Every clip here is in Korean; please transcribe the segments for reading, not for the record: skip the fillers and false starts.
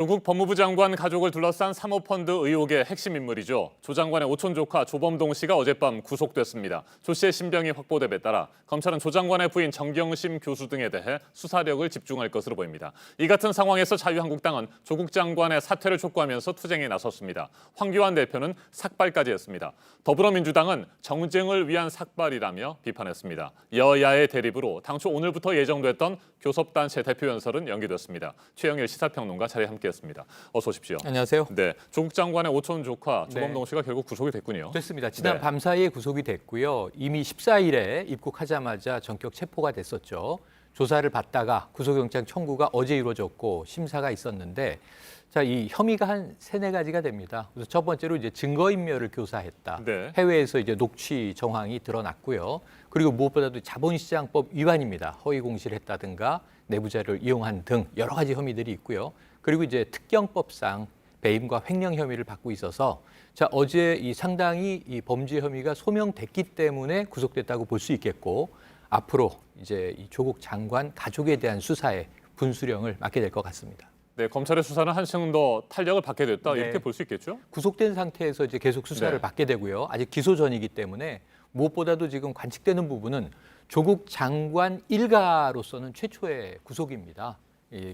조국 법무부 장관 가족을 둘러싼 사모펀드 의혹의 핵심 인물이죠. 조 장관의 오촌 조카 조범동 씨가 어젯밤 구속됐습니다. 조 씨의 신병이 확보됨에 따라 검찰은 조 장관의 부인 정경심 교수 등에 대해 수사력을 집중할 것으로 보입니다. 이 같은 상황에서 자유한국당은 조국 장관의 사퇴를 촉구하면서 투쟁에 나섰습니다. 황교안 대표는 삭발까지 했습니다. 더불어민주당은 정쟁을 위한 삭발이라며 비판했습니다. 여야의 대립으로 당초 오늘부터 예정됐던 교섭단체 대표 연설은 연기됐습니다. 최영일 시사평론가 자리에 함께했습니다. 어서 오십시오. 안녕하세요. 네, 조국 장관의 오촌 조카 조범동 씨가 결국 구속이 됐군요. 됐습니다. 지난 밤 사이에 구속이 됐고요. 이미 14일에 입국하자마자 전격 체포가 됐었죠. 조사를 받다가 구속영장 청구가 어제 이루어졌고 심사가 있었는데 자, 이 혐의가 한 세네 가지가 됩니다. 그래서 첫 번째로 이제 증거인멸을 교사했다. 네. 해외에서 이제 녹취 정황이 드러났고요. 그리고 무엇보다도 자본시장법 위반입니다. 허위 공시를 했다든가 내부 자료를 이용한 등 여러 가지 혐의들이 있고요. 그리고 이제 특경법상 배임과 횡령 혐의를 받고 있어서 자, 어제 이 상당히 이 범죄 혐의가 소명됐기 때문에 구속됐다고 볼 수 있겠고 앞으로 이제 이 조국 장관 가족에 대한 수사에 분수령을 맡게 될 것 같습니다. 네, 검찰의 수사는 한층 더 탄력을 받게 됐다 이렇게 볼 수 있겠죠? 구속된 상태에서 이제 계속 수사를 받게 되고요. 아직 기소 전이기 때문에 무엇보다도 지금 관측되는 부분은 조국 장관 일가로서는 최초의 구속입니다.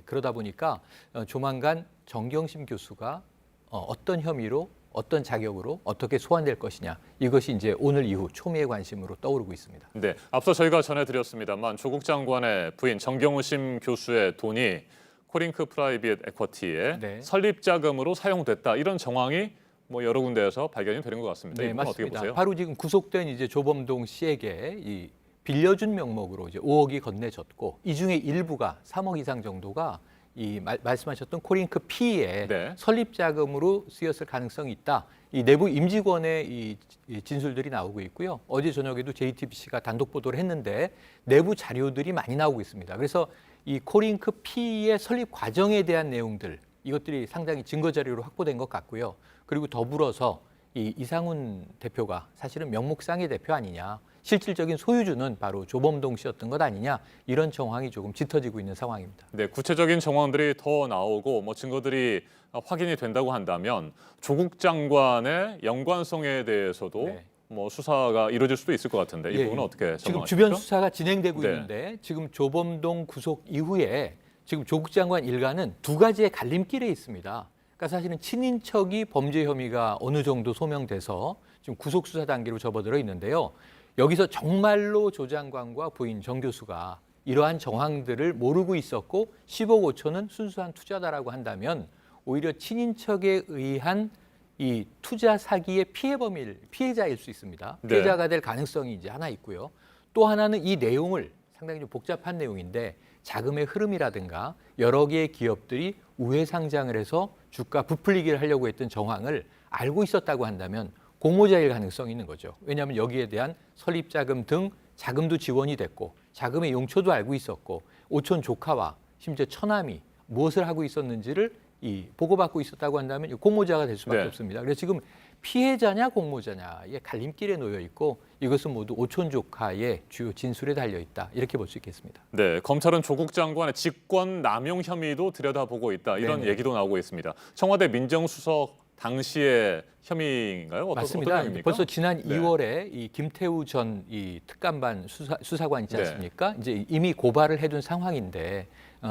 그러다 보니까 조만간 정경심 교수가 어떤 혐의로 어떤 자격으로 어떻게 소환될 것이냐 이것이 이제 오늘 이후 초미의 관심으로 떠오르고 있습니다. 네, 앞서 저희가 전해드렸습니다만 조국 장관의 부인 정경심 교수의 돈이 코링크 프라이빗 에쿼티의 설립 자금으로 사용됐다 이런 정황이 뭐 여러 군데에서 발견이 되는 것 같습니다. 네, 이건 맞습니다. 어떻게 보세요? 바로 지금 구속된 이제 조범동 씨에게 이 빌려준 명목으로 이제 5억이 건네졌고 이 중에 일부가 3억 이상 정도가 이 말씀하셨던 코링크 P의 설립 자금으로 쓰였을 가능성이 있다. 이 내부 임직원의 이 진술들이 나오고 있고요. 어제 저녁에도 JTBC가 단독 보도를 했는데 내부 자료들이 많이 나오고 있습니다. 그래서 이 코링크 P의 설립 과정에 대한 내용들 이것들이 상당히 증거 자료로 확보된 것 같고요. 그리고 더불어서 이 이상훈 대표가 사실은 명목상의 대표 아니냐. 실질적인 소유주는 바로 조범동 씨였던 것 아니냐 이런 정황이 조금 짙어지고 있는 상황입니다. 네, 구체적인 정황들이 더 나오고 뭐 증거들이 확인이 된다고 한다면 조국 장관의 연관성에 대해서도 뭐 수사가 이루어질 수도 있을 것 같은데 이 부분은 어떻게 전망하십니까? 지금 주변 수사가 진행되고 있는데 지금 조범동 구속 이후에 지금 조국 장관 일가는 두 가지의 갈림길에 있습니다. 그러니까 사실은 친인척이 범죄 혐의가 어느 정도 소명돼서 지금 구속 수사 단계로 접어들어 있는데요. 여기서 정말로 조 장관과 부인 정 교수가 이러한 정황들을 모르고 있었고 10억 5천은 순수한 투자다라고 한다면 오히려 친인척에 의한 이 투자 사기의 피해자일 수 있습니다. 피해자가 될 가능성이 이제 하나 있고요. 또 하나는 이 내용을 상당히 좀 복잡한 내용인데 자금의 흐름이라든가 여러 개의 기업들이 우회 상장을 해서 주가 부풀리기를 하려고 했던 정황을 알고 있었다고 한다면 공모자일 가능성이 있는 거죠. 왜냐하면 여기에 대한 설립 자금 등 자금도 지원이 됐고 자금의 용처도 알고 있었고 오촌 조카와 심지어 처남이 무엇을 하고 있었는지를 보고받고 있었다고 한다면 공모자가 될 수밖에 없습니다. 그래서 지금 피해자냐 공모자냐의 갈림길에 놓여 있고 이것은 모두 오촌 조카의 주요 진술에 달려 있다. 이렇게 볼 수 있겠습니다. 네, 검찰은 조국 장관의 직권 남용 혐의도 들여다보고 있다. 이런 얘기도 나오고 있습니다. 청와대 민정수석 당시의 혐의인가요? 맞습니다. 벌써 지난 2월에 이 김태우 전 이 특감반 수사관 있지 않습니까? 이제 이미 고발을 해둔 상황인데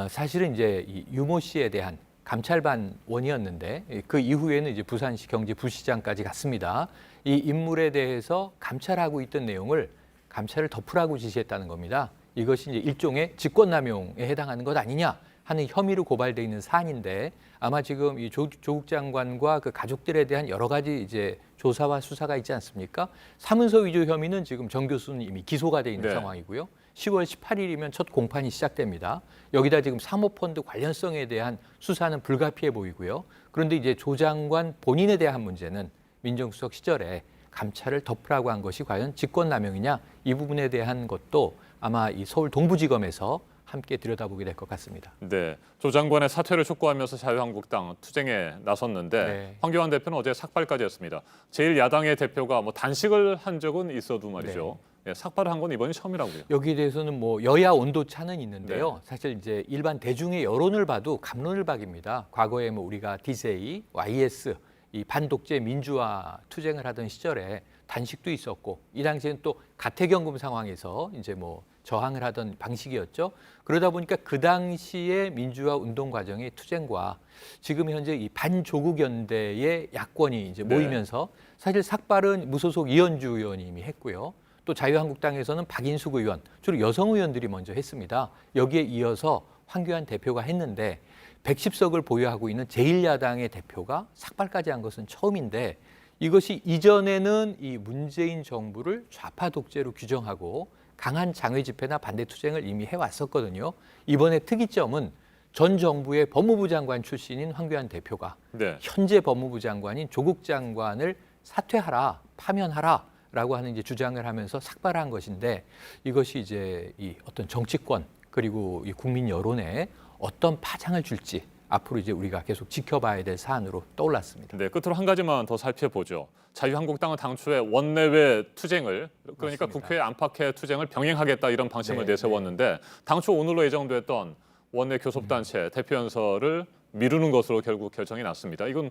사실은 이제 이 유모 씨에 대한 감찰반원이었는데 그 이후에는 이제 부산시 경제부시장까지 갔습니다. 이 인물에 대해서 감찰하고 있던 내용을 감찰을 덮으라고 지시했다는 겁니다. 이것이 이제 일종의 직권남용에 해당하는 것 아니냐 하는 혐의로 고발돼 있는 사안인데 아마 지금 이 조국 장관과 그 가족들에 대한 여러 가지 이제 조사와 수사가 있지 않습니까? 사문서 위조 혐의는 지금 정 교수는 이미 기소가 돼 있는 상황이고요. 10월 18일이면 첫 공판이 시작됩니다. 여기다 지금 사모펀드 관련성에 대한 수사는 불가피해 보이고요. 그런데 이제 조 장관 본인에 대한 문제는 민정수석 시절에 감찰을 덮으라고 한 것이 과연 직권남용이냐 이 부분에 대한 것도 아마 이 서울 동부지검에서 함께 들여다보게 될 것 같습니다. 네, 조 장관의 사퇴를 촉구하면서 자유한국당 투쟁에 나섰는데 황교안 대표는 어제 삭발까지 했습니다. 제1야당의 대표가 뭐 단식을 한 적은 있어도 말이죠. 예, 삭발을 한 건 이번이 처음이라고요. 여기에 대해서는 뭐 여야 온도 차는 있는데요. 사실 이제 일반 대중의 여론을 봐도 갑론을박입니다. 과거에 뭐 우리가 디제이, YS 이 반독재 민주화 투쟁을 하던 시절에 단식도 있었고 이 당시에는 또 가택연금 상황에서 이제 뭐 저항을 하던 방식이었죠. 그러다 보니까 그 당시의 민주화 운동 과정의 투쟁과 지금 현재 이 반조국 연대의 야권이 이제 모이면서 사실 삭발은 무소속 이현주 의원님이 했고요. 또 자유한국당에서는 박인숙 의원, 주로 여성 의원들이 먼저 했습니다. 여기에 이어서 황교안 대표가 했는데 110석을 보유하고 있는 제1야당의 대표가 삭발까지 한 것은 처음인데 이것이 이전에는 이 문재인 정부를 좌파 독재로 규정하고 강한 장외 집회나 반대 투쟁을 이미 해왔었거든요. 이번에 특이점은 전 정부의 법무부 장관 출신인 황교안 대표가 현재 법무부 장관인 조국 장관을 사퇴하라, 파면하라라고 하는 이제 주장을 하면서 삭발한 것인데 이것이 이제 이 어떤 정치권 그리고 이 국민 여론에 어떤 파장을 줄지 앞으로 이제 우리가 계속 지켜봐야 될 사안으로 떠올랐습니다. 네, 끝으로 한 가지만 더 살펴보죠. 자유한국당은 당초에 원내외 투쟁을 그러니까 맞습니다. 국회 안팎의 투쟁을 병행하겠다 이런 방침을 내세웠는데 당초 오늘로 예정됐던 원내 교섭단체 대표 연설을 미루는 것으로 결국 결정이 났습니다. 이건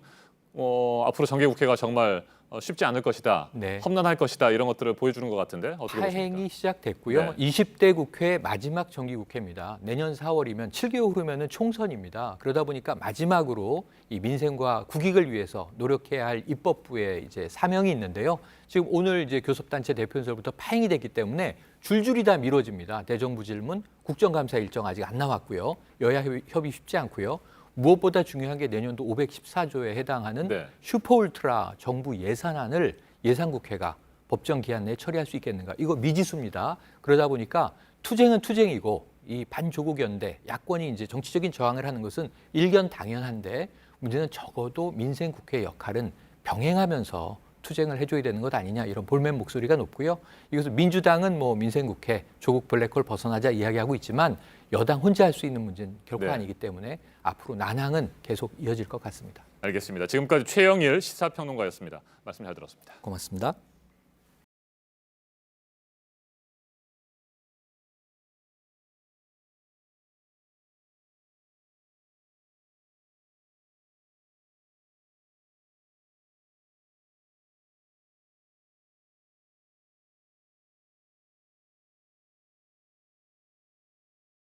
앞으로 정기국회가 정말 쉽지 않을 것이다, 험난할 것이다 이런 것들을 보여주는 것 같은데 어떻게 보십니까? 파행이 시작됐고요. 20대 국회 마지막 정기국회입니다. 내년 4월이면 7개월 후면은 총선입니다. 그러다 보니까 마지막으로 이 민생과 국익을 위해서 노력해야 할 입법부의 이제 사명이 있는데요. 지금 오늘 이제 교섭단체 대표연설부터 파행이 됐기 때문에 줄줄이 다 미뤄집니다. 대정부 질문, 국정감사 일정 아직 안 나왔고요. 여야 협의 쉽지 않고요. 무엇보다 중요한 게 내년도 514조에 해당하는 슈퍼울트라 정부 예산안을 예산국회가 법정 기한 내에 처리할 수 있겠는가. 이거 미지수입니다. 그러다 보니까 투쟁은 투쟁이고 이 반조국 연대, 야권이 이제 정치적인 저항을 하는 것은 일견 당연한데 문제는 적어도 민생국회의 역할은 병행하면서 투쟁을 해줘야 되는 것 아니냐 이런 볼멘 목소리가 높고요. 이것을 민주당은 뭐 민생국회, 조국 블랙홀 벗어나자 이야기하고 있지만 여당 혼자 할 수 있는 문제는 결코 아니기 때문에 앞으로 난항은 계속 이어질 것 같습니다. 알겠습니다. 지금까지 최영일 시사평론가였습니다. 말씀 잘 들었습니다. 고맙습니다.